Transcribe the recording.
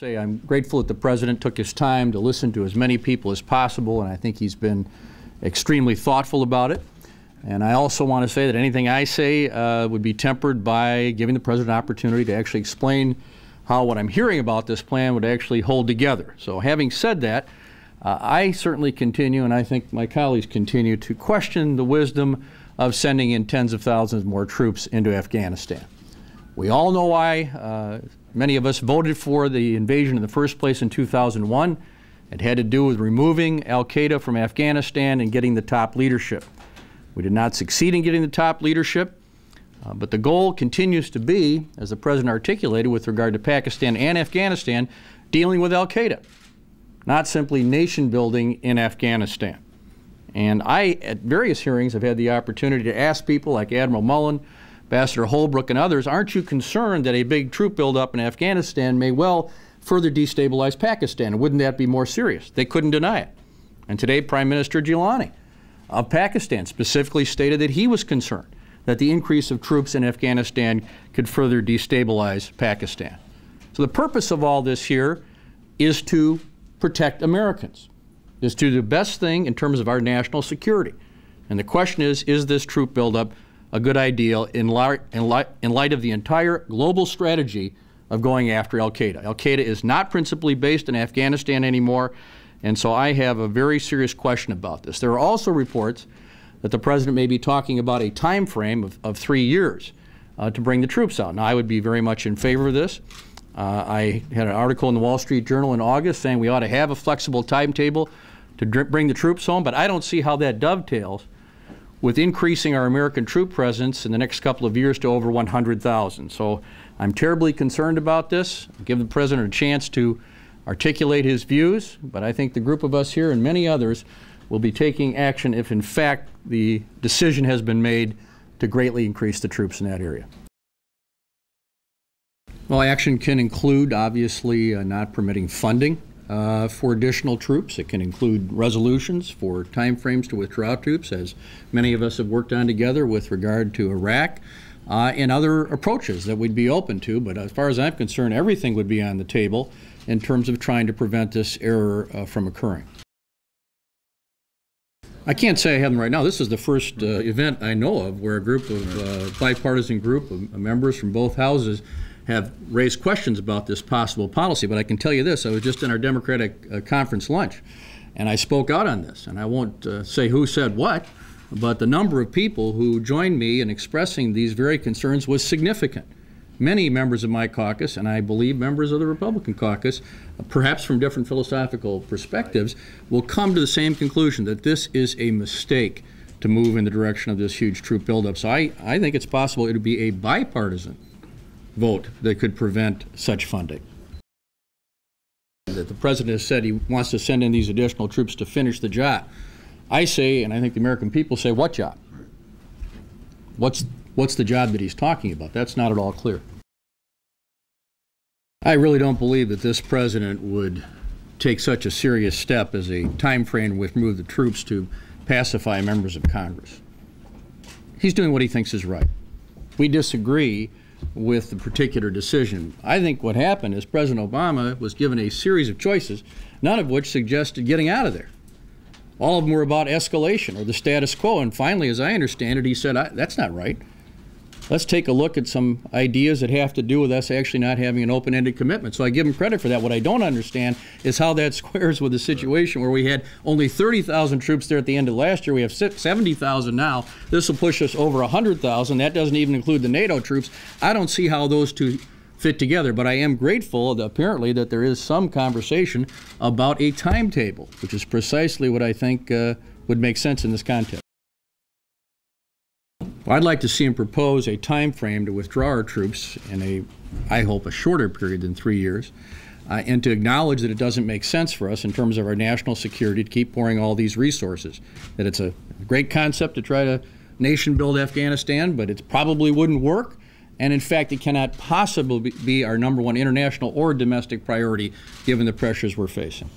I'm grateful that the President took his time to listen to as many people as possible, and I think he's been extremely thoughtful about it. And I also want to say that anything I say would be tempered by giving the President an opportunity to actually explain how what I'm hearing about this plan would actually hold together. So having said that, I certainly continue, and I think my colleagues continue, to question the wisdom of sending in tens of thousands more troops into Afghanistan. We all know why. Many of us voted for the invasion in the first place in 2001. It had to do with removing al-Qaeda from Afghanistan and getting the top leadership. We did not succeed in getting the top leadership, but the goal continues to be, as the President articulated with regard to Pakistan and Afghanistan, dealing with al-Qaeda, not simply nation building in Afghanistan. And I, at various hearings, have had the opportunity to ask people like Admiral Mullen, Ambassador Holbrooke, and others, aren't you concerned that a big troop buildup in Afghanistan may well further destabilize Pakistan? And wouldn't that be more serious? They couldn't deny it. And today, Prime Minister Gilani of Pakistan specifically stated that he was concerned that the increase of troops in Afghanistan could further destabilize Pakistan. So the purpose of all this here is to protect Americans, is to do the best thing in terms of our national security. And the question is this troop buildup a good idea in light of the entire global strategy of going after al-Qaeda? Al-Qaeda is not principally based in Afghanistan anymore, and so I have a very serious question about this. There are also reports that the President may be talking about a time frame of 3 years to bring the troops out. Now, I would be very much in favor of this. I had an article in the Wall Street Journal in August saying we ought to have a flexible timetable to bring the troops home, but I don't see how that dovetails with increasing our American troop presence in the next couple of years to over 100,000. So I'm terribly concerned about this. I'll give the President a chance to articulate his views, but I think the group of us here and many others will be taking action if in fact the decision has been made to greatly increase the troops in that area. Well, action can include, obviously, not permitting funding for additional troops. It can include resolutions for timeframes to withdraw troops, as many of us have worked on together with regard to Iraq, and other approaches that we'd be open to. But as far as I'm concerned, everything would be on the table in terms of trying to prevent this error from occurring. I can't say I have them right now. This is the first event I know of where a group of bipartisan group of members from both houses have raised questions about this possible policy. But I can tell you this, I was just in our Democratic conference lunch, and I spoke out on this. And I won't say who said what, but the number of people who joined me in expressing these very concerns was significant. Many members of my caucus, and I believe members of the Republican caucus, perhaps from different philosophical perspectives, will come to the same conclusion that this is a mistake to move in the direction of this huge troop buildup. So I think it's possible it would be a bipartisan vote that could prevent such funding. That the President has said he wants to send in these additional troops to finish the job. I say, and I think the American people say, what job? What's the job that he's talking about? That's not at all clear. I really don't believe that this President would take such a serious step as a time frame to remove the troops to pacify members of Congress. He's doing what he thinks is right. We disagree with the particular decision. I think what happened is President Obama was given a series of choices, none of which suggested getting out of there. All of them were about escalation or the status quo, and finally, as I understand it, he said, that's not right. Let's take a look at some ideas that have to do with us actually not having an open-ended commitment. So I give him credit for that. What I don't understand is how that squares with the situation where we had only 30,000 troops there at the end of last year. We have 70,000 now. This will push us over 100,000. That doesn't even include the NATO troops. I don't see how those two fit together, but I am grateful, apparently, that there is some conversation about a timetable, which is precisely what I think would make sense in this context. Well, I'd like to see him propose a time frame to withdraw our troops in I hope, a shorter period than 3 years, and to acknowledge that it doesn't make sense for us in terms of our national security to keep pouring all these resources, that it's a great concept to try to nation build Afghanistan, but it probably wouldn't work, and in fact it cannot possibly be our #1 international or domestic priority given the pressures we're facing.